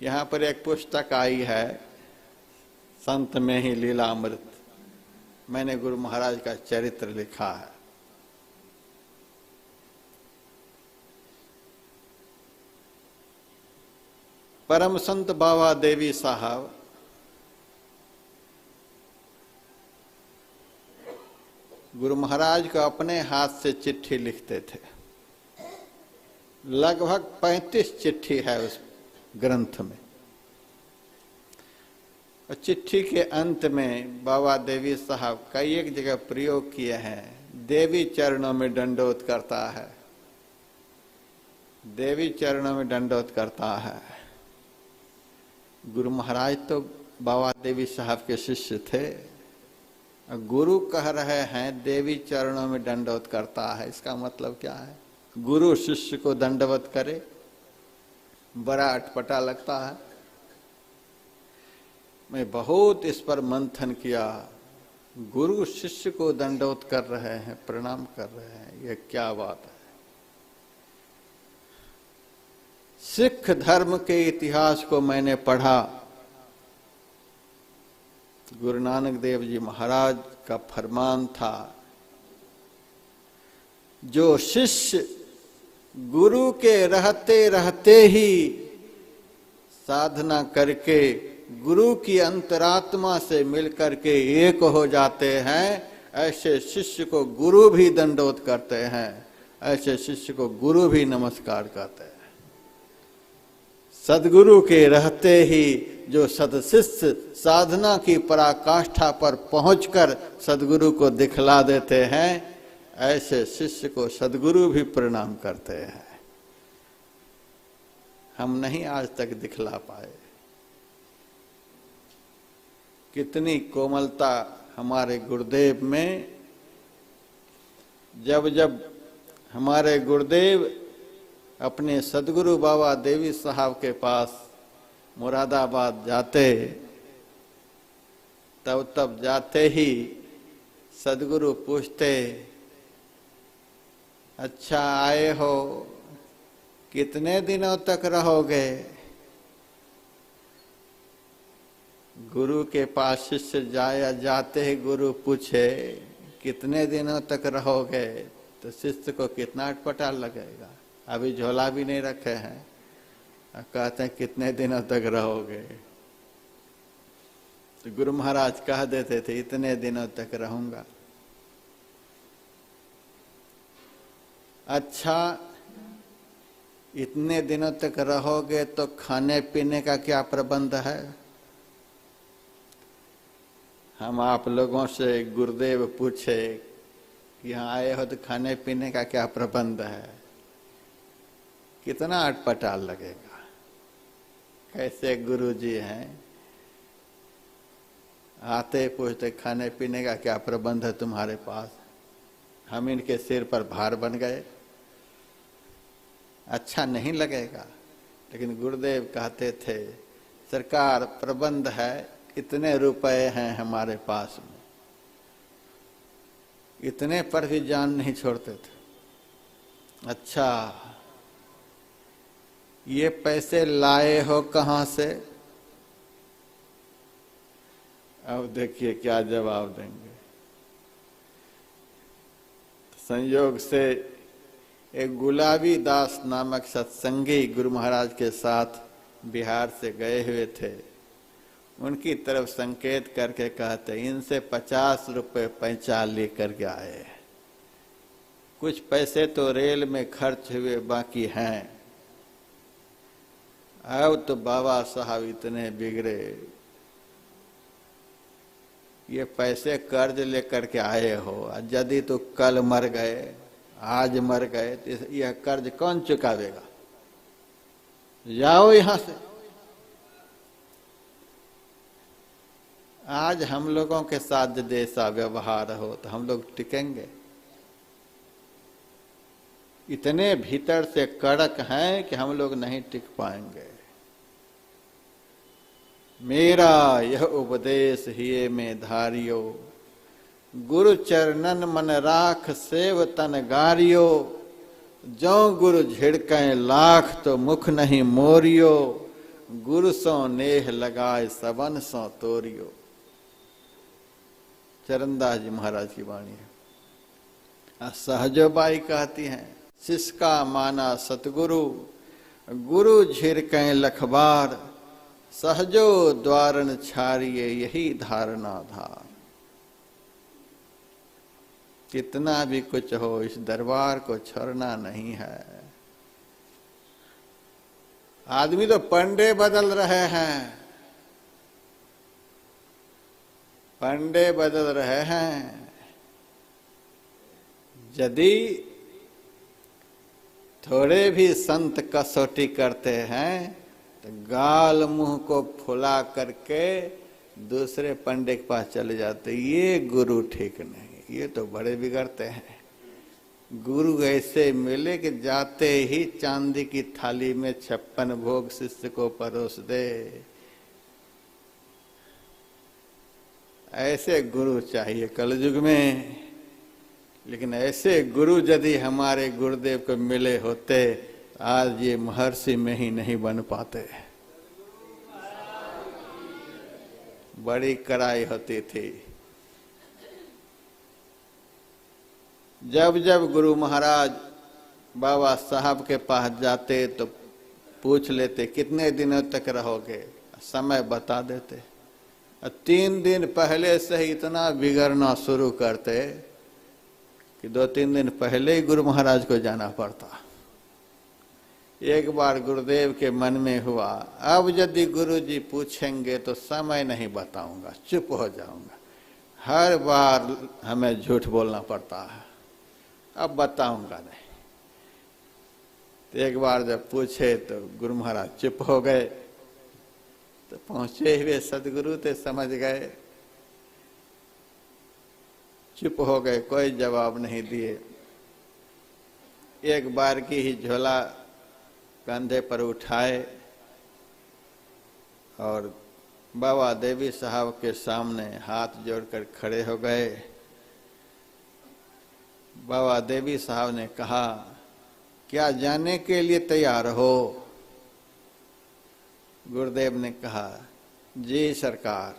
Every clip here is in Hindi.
यहाँ पर एक पुस्तक आई है, संत में ही लीलामृत। मैंने गुरु महाराज का चरित्र लिखा है। परम संत बाबा देवी साहब गुरु महाराज को अपने हाथ से चिट्ठी लिखते थे। लगभग 35 चिट्ठी है उस ग्रंथ में। और चिट्ठी के अंत में बाबा देवी साहब कई एक जगह प्रयोग किए हैं, देवी चरणों में दंडोत करता है, देवी चरणों में दंडोत करता है। गुरु महाराज तो बाबा देवी साहब के शिष्य थे। गुरु कह रहे हैं देवी चरणों में दंडवत करता है, इसका मतलब क्या है? गुरु शिष्य को दंडवत करे, बड़ा अटपटा लगता है। मैं बहुत इस पर मंथन किया। गुरु शिष्य को दंडवत कर रहे हैं, प्रणाम कर रहे हैं, यह क्या बात है? सिख धर्म के इतिहास को मैंने पढ़ा। गुरु नानक देव जी महाराज का फरमान था, जो शिष्य गुरु के रहते रहते ही साधना करके गुरु की अंतरात्मा से मिलकर के एक हो जाते हैं, ऐसे शिष्य को गुरु भी दंडोत करते हैं, ऐसे शिष्य को गुरु भी नमस्कार करते हैं। सदगुरु के रहते ही जो सदशिष्य साधना की पराकाष्ठा पर पहुंचकर सदगुरु को दिखला देते हैं, ऐसे शिष्य को सदगुरु भी प्रणाम करते हैं। हम नहीं आज तक दिखला पाए। कितनी कोमलता हमारे गुरुदेव में। जब जब हमारे गुरुदेव अपने सदगुरु बाबा देवी साहब के पास मुरादाबाद जाते, तब जाते ही सदगुरु पूछते, अच्छा आए हो, कितने दिनों तक रहोगे? गुरु के पास शिष्य जाते ही गुरु पूछे कितने दिनों तक रहोगे, तो शिष्य को कितना अटपटा लगेगा। अभी झोला भी नहीं रखे हैं, कहते हैं कितने दिनों तक रहोगे? तो गुरु महाराज कह देते थे, इतने दिनों तक रहूंगा। अच्छा, इतने दिनों तक रहोगे तो खाने पीने का क्या प्रबंध है? हम आप लोगों से गुरुदेव पूछे कि यहाँ आए हो तो खाने पीने का क्या प्रबंध है? कितना अटपटा लगेगा। कैसे गुरु जी हैं, आते पूछते खाने पीने का क्या प्रबंध है तुम्हारे पास? हम इनके सिर पर भार बन गए। अच्छा नहीं लगेगा। लेकिन गुरुदेव कहते थे, सरकार प्रबंध है, इतने रुपए हैं हमारे पास में। इतने पर भी जान नहीं छोड़ते थे। अच्छा, ये पैसे लाए हो कहां से? अब देखिए क्या जवाब देंगे। संयोग से एक गुलाबी दास नामक सत्संगी गुरु महाराज के साथ बिहार से गए हुए थे। उनकी तरफ संकेत करके कहते, इनसे 50 रुपए पैंचा लेकर के आए। कुछ पैसे तो रेल में खर्च हुए, बाकी हैं। अब तो बाबा साहब इतने बिगड़े, ये पैसे कर्ज लेकर के आए हो, यदि तो कल मर गए, आज मर गए, तो यह कर्ज कौन चुकावेगा? जाओ यहां से। आज हम लोगों के साथ यदि ऐसा व्यवहार हो तो हम लोग टिकेंगे? इतने भीतर से कड़क हैं कि हम लोग नहीं टिक पाएंगे। मेरा यह उपदेश हिये में धारियो, गुरु चरणन मन राख सेव तन गारियो। जो गुरु झिड़कें लाख तो मुख नहीं मोरियो, गुरु सो नेह लगाए सबन सो तोरियो। चरणदास जी महाराज की वाणी है। सहजो बाई कहती हैं, शिष्य का माना सतगुरु, गुरु झिर कहीं लखबार, सहजो द्वारन छारिये यही धारणा धार। कितना भी कुछ हो, इस दरबार को छोड़ना नहीं है। आदमी तो पंडे बदल रहे हैं, पंडे बदल रहे हैं। यदि थोड़े भी संत कसौटी करते हैं तो गाल मुंह को फुला करके दूसरे पंडे के पास चले जाते। ये गुरु ठीक नहीं, ये तो बड़े बिगड़ते हैं। गुरु ऐसे मिले कि जाते ही चांदी की थाली में 56 भोग शिष्य को परोस दे। ऐसे गुरु चाहिए कलयुग में। लेकिन ऐसे गुरु यदि हमारे गुरुदेव को मिले होते, आज ये महर्षि में ही नहीं बन पाते। बड़ी कड़ाई होती थी। जब जब गुरु महाराज बाबा साहब के पास जाते तो पूछ लेते कितने दिनों तक रहोगे, समय बता देते। 3 दिन पहले से ही इतना बिगड़ना शुरू करते कि 2-3 दिन पहले ही गुरु महाराज को जाना पड़ता। एक बार गुरुदेव के मन में हुआ, अब यदि गुरुजी पूछेंगे तो समय नहीं बताऊंगा, चुप हो जाऊंगा। हर बार हमें झूठ बोलना पड़ता है, अब बताऊंगा नहीं। तो एक बार जब पूछे तो गुरु महाराज चुप हो गए। तो पहुंचे हुए सदगुरु थे, समझ गए, चुप हो गए, कोई जवाब नहीं दिए। एक बार की ही झोला कंधे पर उठाए और बाबा देवी साहब के सामने हाथ जोड़कर खड़े हो गए। बाबा देवी साहब ने कहा, क्या जाने के लिए तैयार हो? गुरुदेव ने कहा, जी सरकार।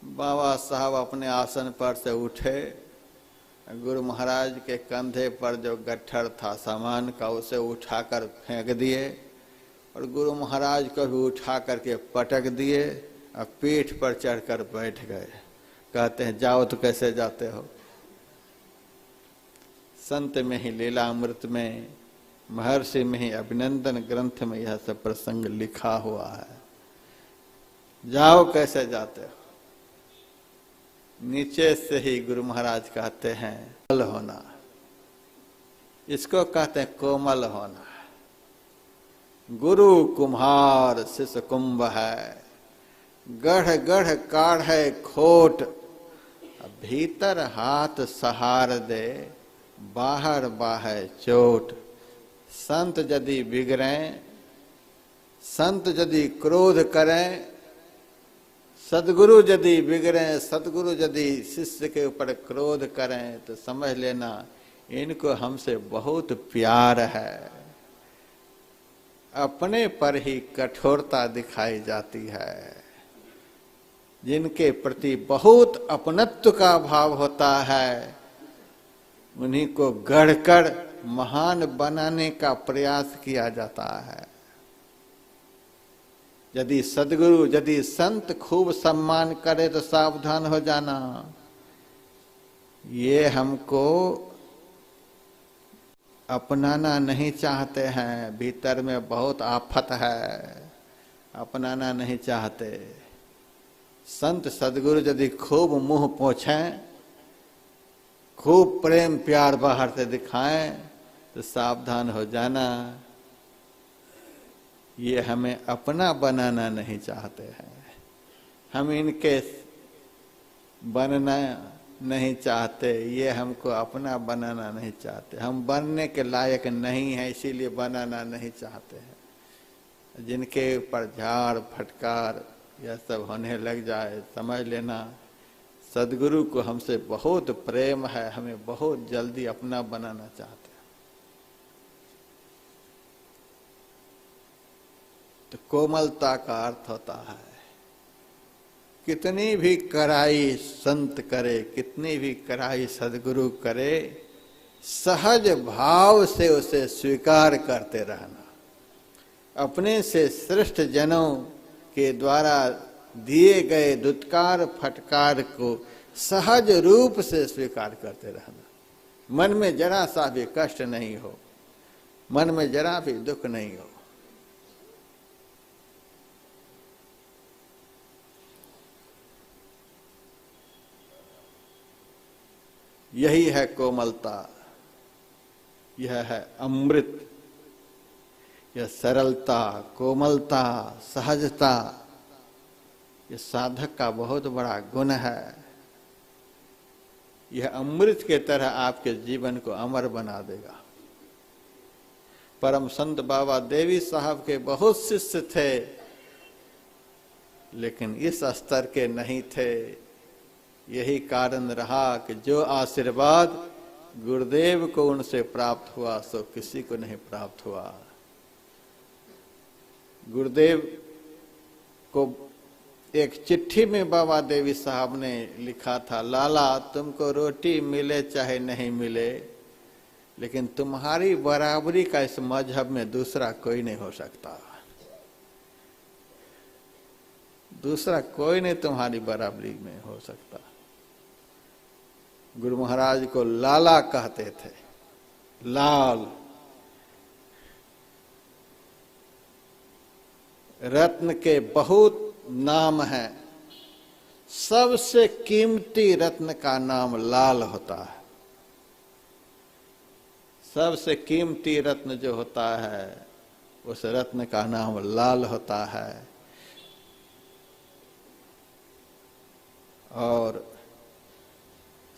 बाबा साहब अपने आसन पर से उठे, गुरु महाराज के कंधे पर जो गट्ठर था सामान का उसे उठाकर फेंक दिए और गुरु महाराज को भी उठा करके पटक दिए और पीठ पर चढ़कर बैठ गए। कहते हैं, जाओ तो कैसे जाते हो? संत में ही लीलामृत में, महर्षि में ही अभिनंदन ग्रंथ में यह सब प्रसंग लिखा हुआ है। जाओ कैसे जाते हो? नीचे से ही गुरु महाराज कहते हैं, कोमल होना। इसको कहते हैं कोमल होना। गुरु कुम्हार शिष्य कुंभ है, गढ़ गढ़ काढ़े खोट, भीतर हाथ सहार दे, बाहर बाहे चोट। संत यदि बिगड़ें, संत यदि क्रोध करें, सदगुरु यदि बिगड़ें, सदगुरु यदि शिष्य के ऊपर क्रोध करें तो समझ लेना इनको हमसे बहुत प्यार है। अपने पर ही कठोरता दिखाई जाती है। जिनके प्रति बहुत अपनत्व का भाव होता है, उन्हीं को गढ़कर महान बनाने का प्रयास किया जाता है। यदि सदगुरु, यदि संत खूब सम्मान करे तो सावधान हो जाना, ये हमको अपनाना नहीं चाहते हैं। भीतर में बहुत आफत है, अपनाना नहीं चाहते। संत सदगुरु यदि खूब मुंह पोंछें, खूब प्रेम प्यार बाहर से दिखाएं तो सावधान हो जाना, ये हमें अपना बनाना नहीं चाहते हैं। हम इनके बनना नहीं चाहते, ये हमको अपना बनाना नहीं चाहते। हम बनने के लायक नहीं हैं, इसीलिए बनाना नहीं चाहते हैं। जिनके ऊपर झाड़ फटकार यह सब होने लग जाए, समझ लेना सदगुरु को हमसे बहुत प्रेम है, हमें बहुत जल्दी अपना बनाना चाहते हैं। तो कोमलता का अर्थ होता है कितनी भी कड़ाई संत करे, कितनी भी कड़ाई सदगुरु करे, सहज भाव से उसे स्वीकार करते रहना। अपने से श्रेष्ठ जनों के द्वारा दिए गए दुत्कार फटकार को सहज रूप से स्वीकार करते रहना। मन में जरा सा भी कष्ट नहीं हो, मन में जरा भी दुख नहीं हो। यही है कोमलता, यह है अमृत, यह सरलता, कोमलता, सहजता, यह साधक का बहुत बड़ा गुण है। यह अमृत के तरह आपके जीवन को अमर बना देगा। परम संत बाबा देवी साहब के बहुत शिष्य थे, लेकिन इस स्तर के नहीं थे। यही कारण रहा कि जो आशीर्वाद गुरुदेव को उनसे प्राप्त हुआ सो किसी को नहीं प्राप्त हुआ। गुरुदेव को एक चिट्ठी में बाबा देवी साहब ने लिखा था, लाला तुमको रोटी मिले चाहे नहीं मिले, लेकिन तुम्हारी बराबरी का इस मजहब में दूसरा कोई नहीं हो सकता। दूसरा कोई नहीं तुम्हारी बराबरी में हो सकता। गुरु महाराज को लाला कहते थे, लाल। रत्न के बहुत नाम है, सबसे कीमती रत्न का नाम लाल होता है। सबसे कीमती रत्न जो होता है उस रत्न का नाम लाल होता है। और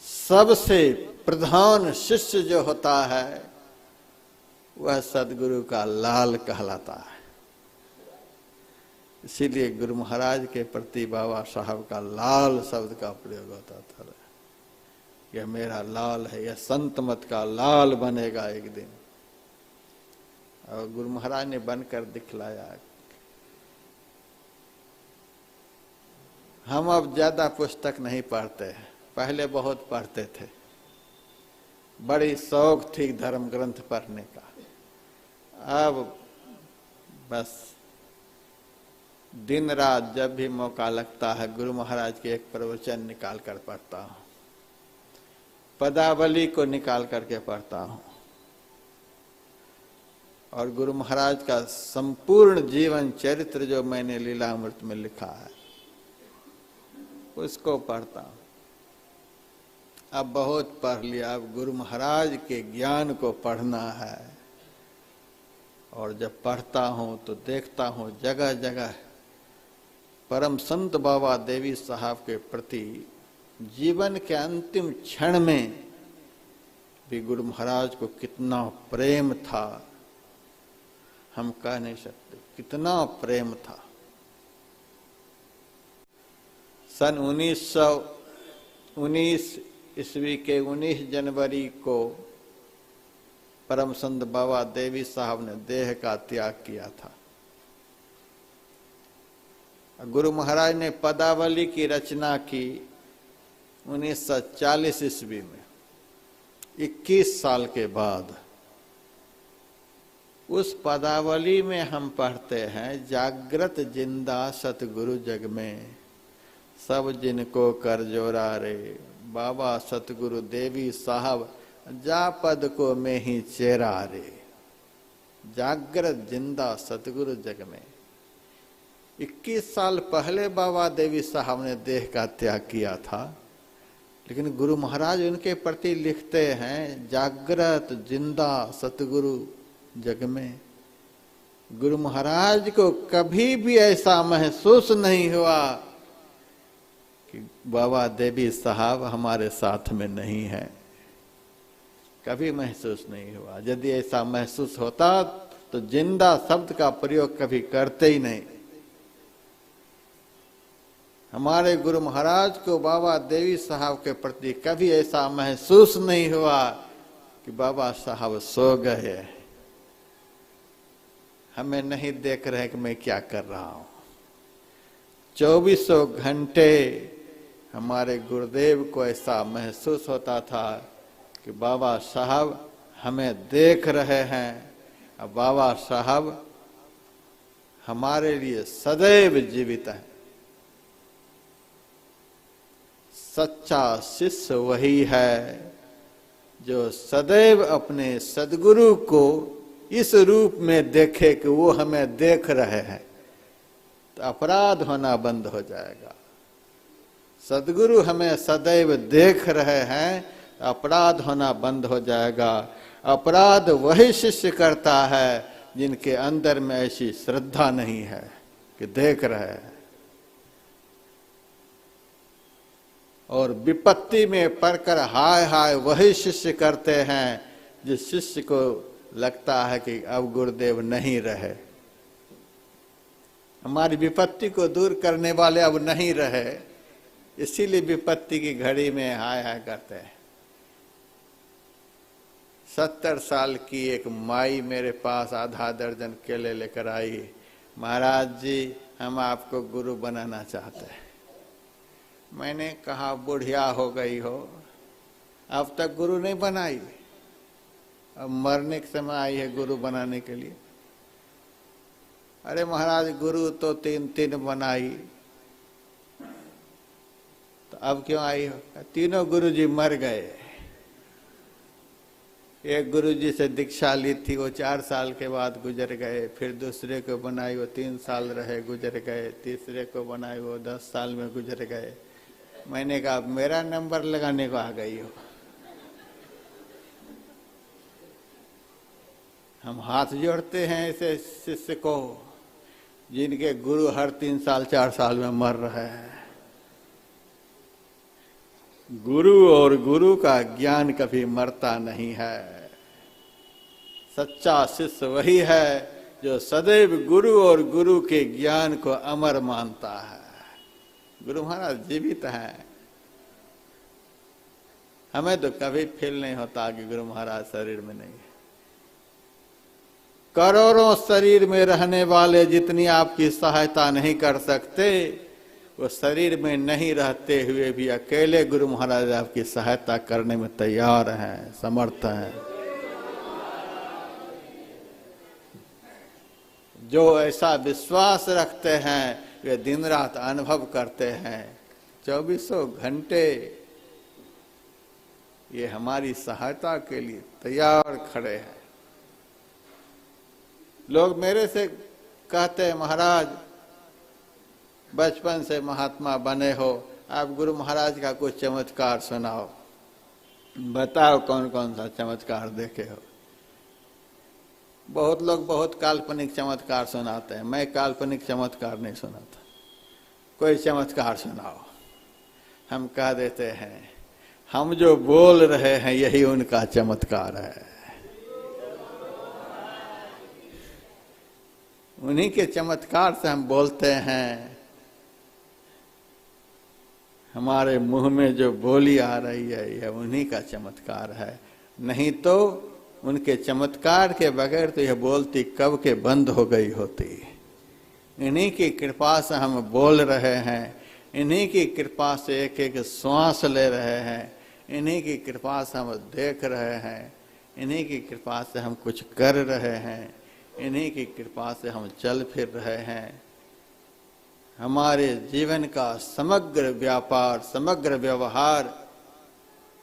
सबसे प्रधान शिष्य जो होता है वह सदगुरु का लाल कहलाता है। इसीलिए गुरु महाराज के प्रति बाबा साहब का लाल शब्द का प्रयोग होता था। यह मेरा लाल है, यह संत मत का लाल बनेगा एक दिन। और गुरु महाराज ने बनकर दिखलाया। हम अब ज्यादा पुस्तक नहीं पढ़ते हैं, पहले बहुत पढ़ते थे, बड़ी शौक थी धर्म ग्रंथ पढ़ने का। अब बस दिन रात जब भी मौका लगता है गुरु महाराज के एक प्रवचन निकाल कर पढ़ता हूँ, पदावली को निकाल करके पढ़ता हूँ, और गुरु महाराज का संपूर्ण जीवन चरित्र जो मैंने लीलामृत में लिखा है उसको पढ़ता हूँ। अब बहुत पढ़ लिया, अब गुरु महाराज के ज्ञान को पढ़ना है। और जब पढ़ता हूँ तो देखता हूँ जगह जगह परम संत बाबा देवी साहब के प्रति जीवन के अंतिम क्षण में भी गुरु महाराज को कितना प्रेम था, हम कह नहीं सकते कितना प्रेम था। सन 1919 ईस्वी के 19 जनवरी को परम संत बाबा देवी साहब ने देह का त्याग किया था। गुरु महाराज ने पदावली की रचना की 1940 ईस्वी में, 21 साल के बाद। उस पदावली में हम पढ़ते हैं, जागृत जिंदा सतगुरु जग में, सब जिनको कर जोरा रे, बाबा सतगुरु देवी साहब जा पद को में ही चेरा रे। जागृत जिंदा सतगुरु जग में। 21 साल पहले बाबा देवी साहब ने देह का त्याग किया था, लेकिन गुरु महाराज उनके प्रति लिखते हैं, जागृत जिंदा सतगुरु जग में। गुरु महाराज को कभी भी ऐसा महसूस नहीं हुआ कि बाबा देवी साहब हमारे साथ में नहीं है, कभी महसूस नहीं हुआ। यदि ऐसा महसूस होता तो जिंदा शब्द का प्रयोग कभी करते ही नहीं। हमारे गुरु महाराज को बाबा देवी साहब के प्रति कभी ऐसा महसूस नहीं हुआ कि बाबा साहब सो गए। हमें नहीं देख रहे कि मैं क्या कर रहा हूं। 2400 घंटे हमारे गुरुदेव को ऐसा महसूस होता था कि बाबा साहब हमें देख रहे हैं और बाबा साहब हमारे लिए सदैव जीवित है। सच्चा शिष्य वही है जो सदैव अपने सद्गुरु को इस रूप में देखे कि वो हमें देख रहे हैं, तो अपराध होना बंद हो जाएगा। सद्गुरु हमें सदैव देख रहे हैं, अपराध होना बंद हो जाएगा। अपराध वही शिष्य करता है जिनके अंदर में ऐसी श्रद्धा नहीं है कि देख रहे हैं। और विपत्ति में पड़कर हाय हाय वही शिष्य करते हैं जिस शिष्य को लगता है कि अब गुरुदेव नहीं रहे। हमारी विपत्ति को दूर करने वाले अब नहीं रहे, इसीलिए विपत्ति की घड़ी में हाय हाय करते हैं। 70 साल की एक माई मेरे पास आधा दर्जन केले लेकर आई। महाराज जी, हम आपको गुरु बनाना चाहते हैं। मैंने कहा बुढ़िया हो गई हो, अब तक गुरु नहीं बनाई, अब मरने के समय आई है गुरु बनाने के लिए। अरे महाराज, गुरु तो 3 बनाई, तो अब क्यों आई हो? तीनों गुरुजी मर गए। एक गुरुजी से दीक्षा ली थी, वो 4 साल के बाद गुजर गए। फिर दूसरे को बनाई, वो 3 साल रहे, गुजर गए। तीसरे को बनाई, वो 10 साल में गुजर गए। मैंने कहा मेरा नंबर लगाने को आ गई हो। हम हाथ जोड़ते हैं ऐसे शिष्य को जिनके गुरु हर 3 साल 4 साल में मर रहे हैं। गुरु और गुरु का ज्ञान कभी मरता नहीं है। सच्चा शिष्य वही है जो सदैव गुरु और गुरु के ज्ञान को अमर मानता है। गुरु महाराज जीवित हैं। हमें तो कभी फील नहीं होता कि गुरु महाराज शरीर में नहीं है। करोड़ों शरीर में रहने वाले जितनी आपकी सहायता नहीं कर सकते, वो शरीर में नहीं रहते हुए भी अकेले गुरु महाराज आपकी सहायता करने में तैयार हैं, समर्थ हैं। जो ऐसा विश्वास रखते हैं वे दिन रात अनुभव करते हैं। 2400 घंटे ये हमारी सहायता के लिए तैयार खड़े हैं। लोग मेरे से कहते हैं महाराज बचपन से महात्मा बने हो, आप गुरु महाराज का कुछ चमत्कार सुनाओ, बताओ कौन कौन सा चमत्कार देखे हो। बहुत लोग बहुत काल्पनिक चमत्कार सुनाते हैं, मैं काल्पनिक चमत्कार नहीं सुनाता। कोई चमत्कार सुनाओ। हम कह देते हैं हम जो बोल रहे हैं यही उनका चमत्कार है। उन्हीं के चमत्कार से हम बोलते हैं। हमारे मुंह में जो बोली आ रही है यह उन्हीं का चमत्कार है, नहीं तो उनके चमत्कार के बगैर तो यह बोलती कब के बंद हो गई होती। इन्हीं की कृपा से हम बोल रहे हैं, इन्हीं की कृपा से एक एक श्वास ले रहे हैं, इन्हीं की कृपा से हम देख रहे हैं, इन्हीं की कृपा से हम कुछ कर रहे हैं, इन्हीं की कृपा से हम चल फिर रहे हैं। हमारे जीवन का समग्र व्यापार, समग्र व्यवहार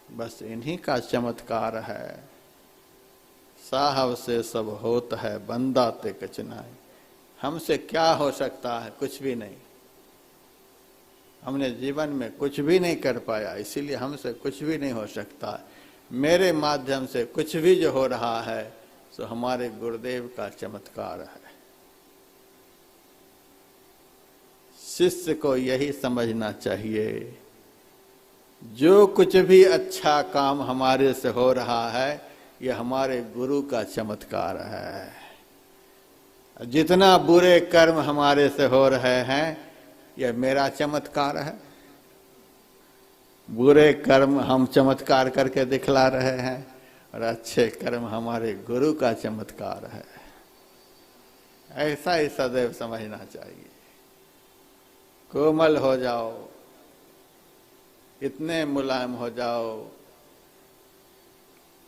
बस इन्हीं का चमत्कार है। साहब से सब होता है, बंदा ते कुछ नहीं। हमसे क्या हो सकता है? कुछ भी नहीं। हमने जीवन में कुछ भी नहीं कर पाया, इसीलिए हमसे कुछ भी नहीं हो सकता। मेरे माध्यम से कुछ भी जो हो रहा है सो हमारे गुरुदेव का चमत्कार है। शिष्य को यही समझना चाहिए, जो कुछ भी अच्छा काम हमारे से हो रहा है यह हमारे गुरु का चमत्कार है। जितना बुरे कर्म हमारे से हो रहे हैं यह मेरा चमत्कार है। बुरे कर्म हम चमत्कार करके दिखला रहे हैं और अच्छे कर्म हमारे गुरु का चमत्कार है। ऐसा ही सदैव समझना चाहिए। कोमल हो जाओ, इतने मुलायम हो जाओ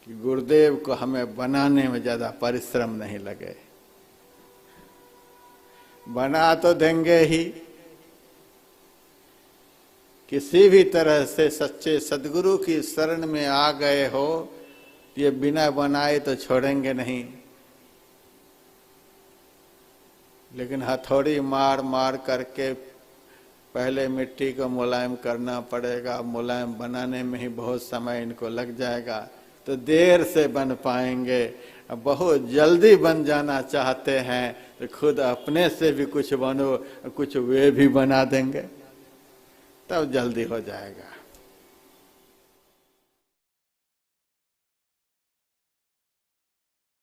कि गुरुदेव को हमें बनाने में ज्यादा परिश्रम नहीं लगे। बना तो देंगे ही, किसी भी तरह से सच्चे सदगुरु की शरण में आ गए हो, ये बिना बनाए तो छोड़ेंगे नहीं। लेकिन हथौड़ी मार मार करके पहले मिट्टी को मुलायम करना पड़ेगा। मुलायम बनाने में ही बहुत समय इनको लग जाएगा, तो देर से बन पाएंगे। बहुत जल्दी बन जाना चाहते हैं तो खुद अपने से भी कुछ बनो, कुछ वे भी बना देंगे, तब जल्दी हो जाएगा।